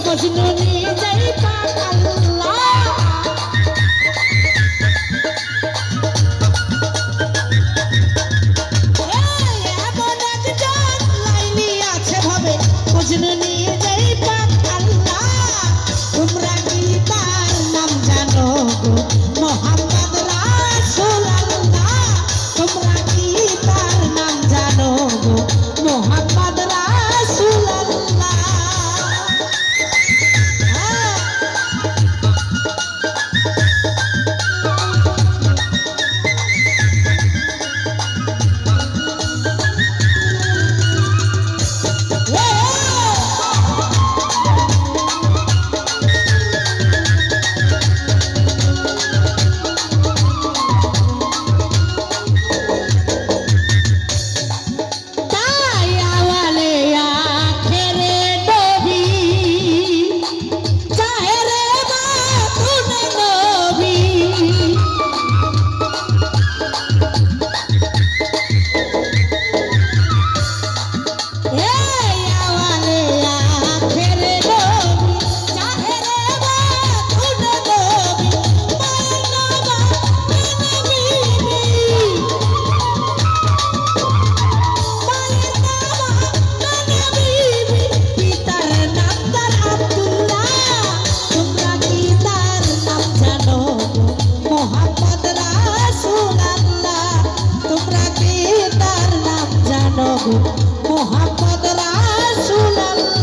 মজনু নিজেই পাক আল্লাহ এমন একজন লাইলি আছে ভাবে মজনু নিজেই পাক আল্লাহ তোমরা কি তার নাম জানো গো মোহাম্মদ রাসূলুল্লাহ তোমরা কি তার নাম জানো গো মোহাম্মদ রাসূলুল্লাহ মোহাম্মদ রাসূলুল্লাহ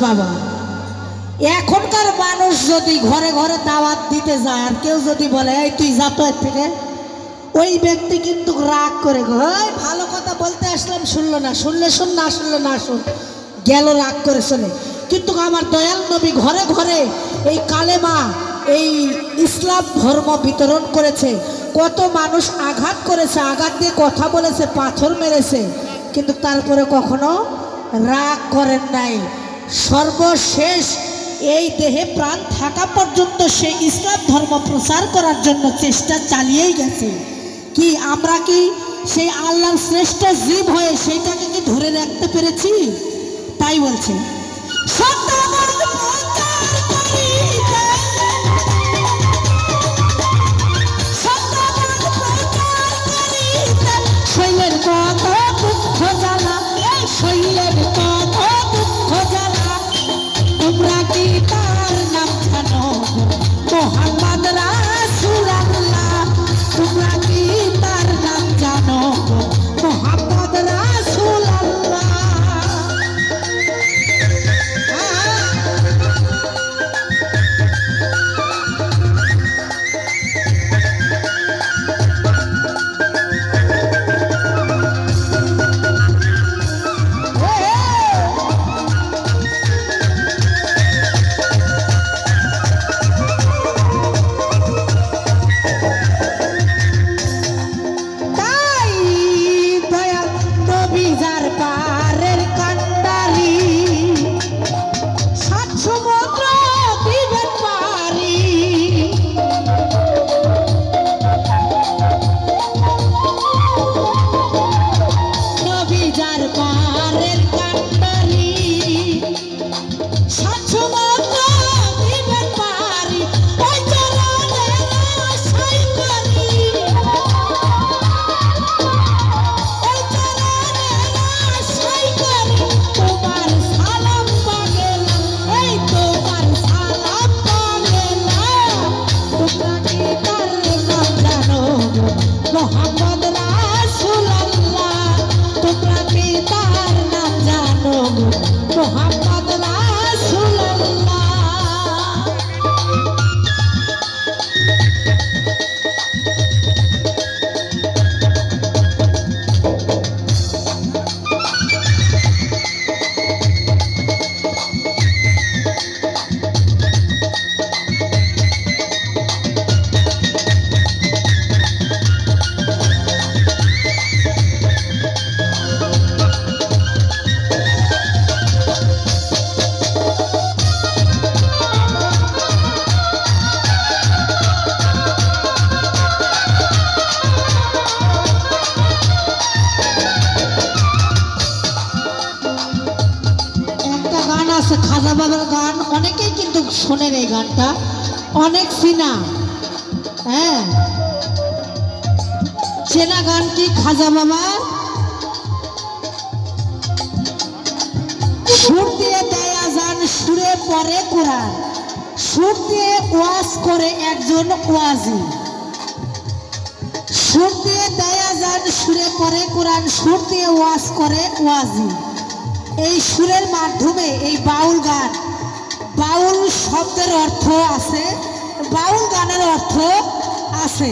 বাবা এখনকার মানুষ যদি ঘরে ঘরে দাওয়াত দিতে যায় আর কেউ যদি বলে এই তুই যা তো এর থেকে ওই ব্যক্তি কিন্তু রাগ করে ওই ভালো কথা বলতে আসলাম শুনলো না শুনলে শুন না শুনলে না শুন গেল রাগ করে চলে কিন্তু আমার দয়াল নবী ঘরে ঘরে এই কালেমা এই ইসলাম ধর্ম বিতরণ করেছে কত মানুষ আঘাত করেছে আঘাত দিয়ে কথা বলেছে পাথর মেরেছে কিন্তু তারপরে কখনো রাগ করেন নাই সর্বশেষ এই দেহে প্রাণ থাকা পর্যন্ত সে ইসলাম ধর্ম প্রচার করার জন্য চেষ্টা চালিয়েই গেছে। কি আমরা কি সেই আল্লাহর শ্রেষ্ঠ জীব হয়ে সেইটাকে কি ধরে রাখতে পেরেছি? তাই বলছে শৈলের কত দুঃখ জ্বালা, শৈলের কত দুঃখ জ্বালা, তোমরা কি তার নাম জানো মোহাম্মদ রাসূলুল্লাহ? তোমরা কি তার নাম জানো মোহাম্মদ রাসূলুল্লাহ? মোহাম্মদ রাসূলুল্লাহ, তোমরা কি তার নাম জানো মোহাম্মদ রাসূলুল্লাহ? খাজা বাবার গান অনেকেই কিন্তু শোনেন, এই গানটা অনেক চেনা। হ্যাঁ, চেনা গান কি খাজা বাবা? সুর দিয়ে দেয় আজান, সুরে পড়ে কোরআন, সুর দিয়ে ওয়াজ করে একজন ওয়াজি। সুর দিয়ে দেয় আজান, সুরে পড়ে কোরআন, সুর দিয়ে ওয়াজ করে ওয়াজি। এই সুরের মাধ্যমে এই বাউল গান, বাউল শব্দের অর্থ আছে, বাউল গানের অর্থ আছে।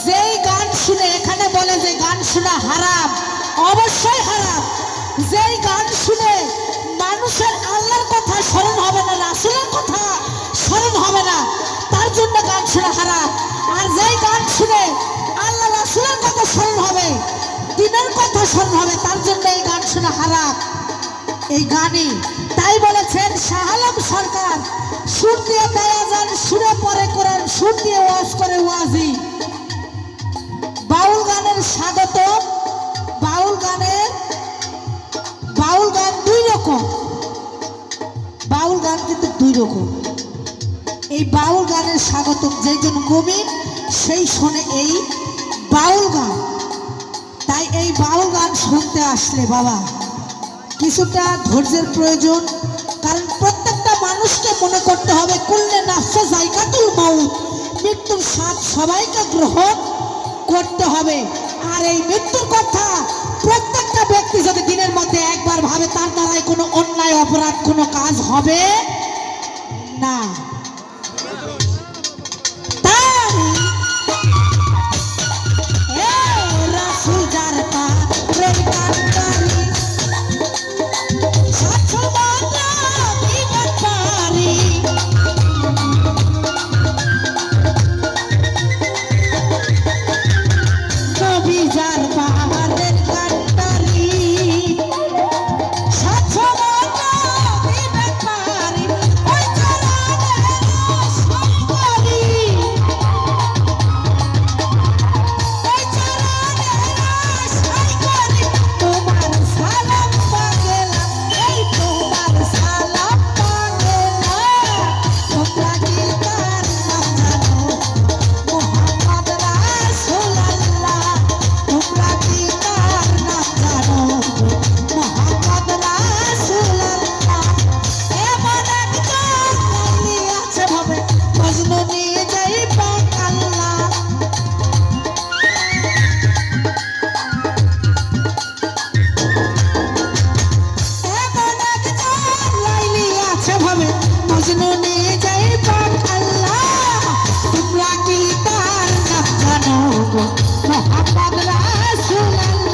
যেই গান শুনে, এখানে বলে যে গান শোনা হারাম, অবশ্যই হারাম। যেই গান শুনে মানুষের আল্লাহর কথা স্মরণ হবে না, রাসূলের কথা স্মরণ হবে না, তার জন্য গান শোনা হারাম। আর যেই গান শুনে আল্লাহ রাসূলের কথা স্মরণ হবে, দিনের কথা স্মরণ হবে, তার জন্য এই গান শোনা হারাম। এই গানে তাই বলেছেন শাহ আলম সরকার, সুর দিয়ে দেয় আজান, সুরে পড়ে কোরআন, সুর দিয়ে ওয়াজ করে ওয়াজি। বাউল গানের স্বাগত, বাউল গান দুই রকম, বাউল গান কিন্তু দুই রকম। এই বাউল গানের স্বাগত যেজন কবি সেই শোনে এই বাউল গান। তাই এই বাউল গান শুনতে আসলে বাবা কিছুটা ধৈর্যের প্রয়োজন, কারণ প্রত্যেকটা মানুষকে মনে করতে হবে কুল্লে নাফসে যায়কাতুল মাউত, মৃত্যুর স্বাদ সবাইকে গ্রহণ করতে হবে। আর এই মৃত্যুর কথা প্রত্যেকটা ব্যক্তি যদি দিনের মধ্যে একবার ভাবে, তার দ্বারাই কোনো অন্যায় অপরাধ কোনো কাজ হবে না। ওই মোহাম্মদ রাসূলুল্লাহ